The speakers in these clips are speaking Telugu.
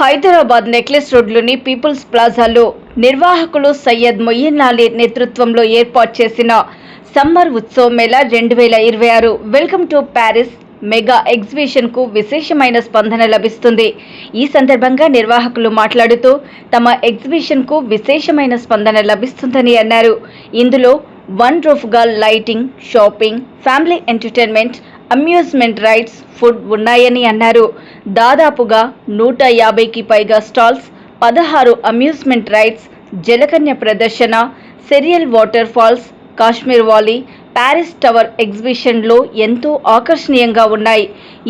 హైదరాబాద్ నెక్లెస్ రోడ్లోని పీపుల్స్ ప్లాజాలో నిర్వాహకులు సయ్యద్ మొయిన్ అలీ నేతృత్వంలో ఏర్పాటు చేసిన summer Utsav Mela 2026 welcome to Paris mega exhibition కు విశేషమైన స్పందన లభిస్తుంది. ఈ సందర్భంగా నిర్వాహకులు మాట్లాడుతూ తమ ఎగ్జిబిషన్ కు విశేషమైన స్పందన లభిస్తుందని అన్నారు. ఇందులో వన్ రూఫ్ గా lighting, shopping, family entertainment, amusement rides, food ఉన్నాయని అన్నారు. దాదాపుగా 150కి పైగా స్టాల్స్, 16 అమ్యూజ్మెంట్ రైడ్స్, జలకన్య ప్రదర్శన, సెరియల్ వాటర్ ఫాల్స్, కాశ్మీర్ వాలీ, ప్యారిస్ టవర్ ఎగ్జిబిషన్లో ఎంతో ఆకర్షణీయంగా ఉన్నాయి.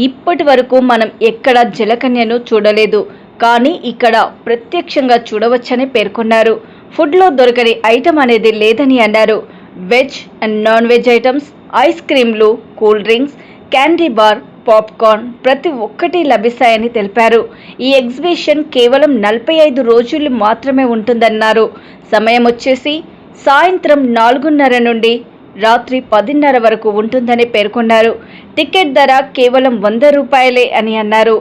ఇప్పటి వరకు మనం ఎక్కడ జలకన్యను చూడలేదు, కానీ ఇక్కడ ప్రత్యక్షంగా చూడవచ్చని పేర్కొన్నారు. ఫుడ్లో దొరకని ఐటమ్ అనేది లేదని అన్నారు. Veg and non veg items, ice క్రీమ్లు, cool drinks, candy bar, popcorn ప్రతి ఒక్కటి లభిస్తాయని తెలిపారు. ఈ ఎగ్జిబిషన్ కేవలం 45 రోజులు మాత్రమే ఉంటుందన్నారు. సమయం వచ్చేసి సాయంత్రం 4:30 నుండి రాత్రి 10:30 వరకు ఉంటుందని పేర్కొన్నారు. టికెట్ ధర కేవలం 100 రూపాయలే అని అన్నారు.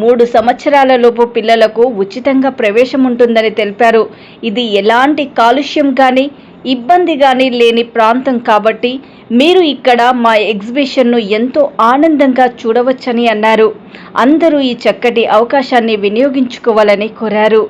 3 సంవత్సరాల లోపు పిల్లలకు ఉచితంగా ప్రవేశం ఉంటుందని తెలిపారు. ఇది ఎలాంటి కాలుష్యం కానీ ఇబ్బంది కానీ లేని ప్రాంతం కాబట్టి మీరు ఇక్కడ మా ఎగ్జిబిషన్ను ఎంతో ఆనందంగా చూడవచ్చని అన్నారు. అందరూ ఈ చక్కటి అవకాశాన్ని వినియోగించుకోవాలని కోరారు.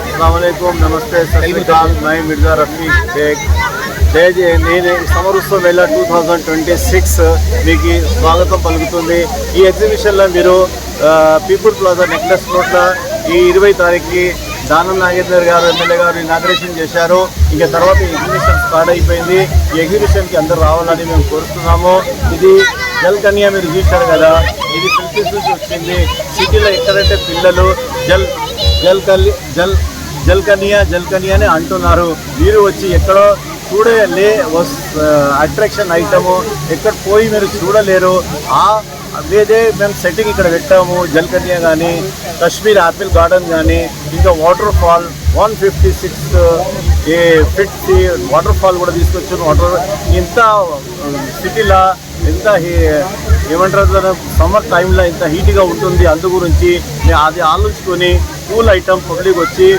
अस्सलामुअलैकुम, नमस्ते, सत श्री अकाल। मैं मिर्ज़ा रफ़ीक बेग నేను సమ్మర్ ఉత్సవ్ మేళా 2026 మీకు స్వాగతం పలుకుతుంది. ఈ ఎగ్జిబిషన్లో మీరు పీపుల్ ప్లాజా నెక్లెస్ రోడ్లో ఈ 20 తారీఖుకి దానం నాగేందర్ గారు ఎమ్మెల్యే గారు ఇనాగ్రేషన్ చేశారు. ఇంకా తర్వాత ఈ ఎగ్జిబిషన్ స్టార్ట్ అయిపోయింది. ఈ ఎగ్జిబిషన్కి అందరూ రావాలని మేము కోరుతున్నాము. ఇది జల్కన్య మీరు చూశారు కదా, ఇది ఫిలిపీన్స్ నుంచి వచ్చింది. సిటీలో ఎక్కడంటే పిల్లలు జల్కన్య అని అంటున్నారు. మీరు వచ్చి ఎక్కడో అట్రాక్షన్ ఐటము ఎక్కడ పోయి మీరు చూడలేరు. అదేదే మేము సెట్టింగ్ ఇక్కడ పెట్టాము. జల్కన్య కానీ, కాశ్మీర్ యాపిల్ గార్డెన్ కానీ, ఇంకా water fall 156 feet water fall కూడా తీసుకొచ్చాను. వాటర్ ఇంత సిటీలో ఎంత ఏమంటారు సమ్మర్ టైంలో ఇంత హీట్గా ఉంటుంది. అందు గురించి అది ఆలోచించుకొని కూల్ ఐటమ్ పబ్లిక్ వచ్చి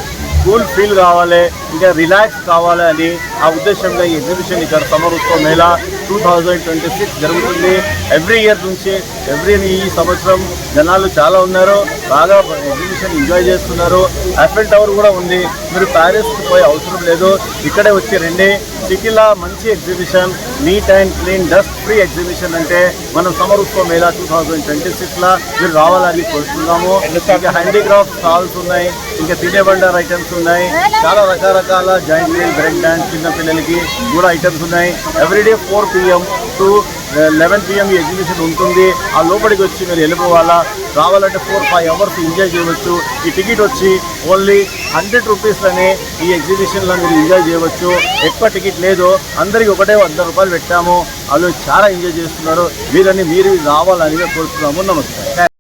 కూల్ ఫీల్ కావాలి, ఇంకా రిలాక్స్ కావాలి అని ఆ ఉద్దేశంగా ఈ ఎగ్జిబిషన్ ఇక్కడ సమ్మర్ ఉత్సవ్ మేళా 2026 జరుగుతుంది. ఎవ్రీ ఇయర్ నుంచి ఈ సంవత్సరం జనాలు చాలా ఉన్నారు, బాగా ఎగ్జిబిషన్ ఎంజాయ్ చేస్తున్నారు. ఐఫెల్ టవర్ కూడా ఉంది. మీరు ప్యారిస్కి పోయే అవసరం లేదు, ఇక్కడే వచ్చి రండి. సిటీలో మంచి exhibition, neat and clean, dust free exhibition అంటే మనం సమ్మర్ ఉత్సవ్ మేళా 2026లో మీరు రావాలని కోరుతున్నాము. ఇంకా హ్యాండీక్రాఫ్ట్ స్టాల్స్ ఉన్నాయి, ఇంకా తినే బండార్ ఐటమ్స్ ఉన్నాయి, చాలా రకరకాల జాయింట్ వీల్, బ్రెక్ డాన్స్, చిన్న పిల్లలకి కూడా ఐటమ్స్ ఉన్నాయి. ఎవ్రీడే 4 PM to 11 PM ఈ ఎగ్జిబిషన్ ఉంటుంది. ఆ లోపలికి వచ్చి మీరు వెళ్ళిపోవాలా. రావాలంటే 4-5 అవర్స్ ఎంజాయ్ చేయవచ్చు. ఈ టికెట్ వచ్చి ఓన్లీ 100 రూపీస్లోనే ఈ ఎగ్జిబిషన్లో మీరు ఎంజాయ్ చేయవచ్చు. ఎక్కువ టికెట్ లేదు, అందరికీ ఒకటే 100 రూపాయలు పెట్టాము. వాళ్ళు చాలా ఎంజాయ్ చేస్తున్నారు. మీరు రావాలని కోరుతున్నాము. నమస్తే.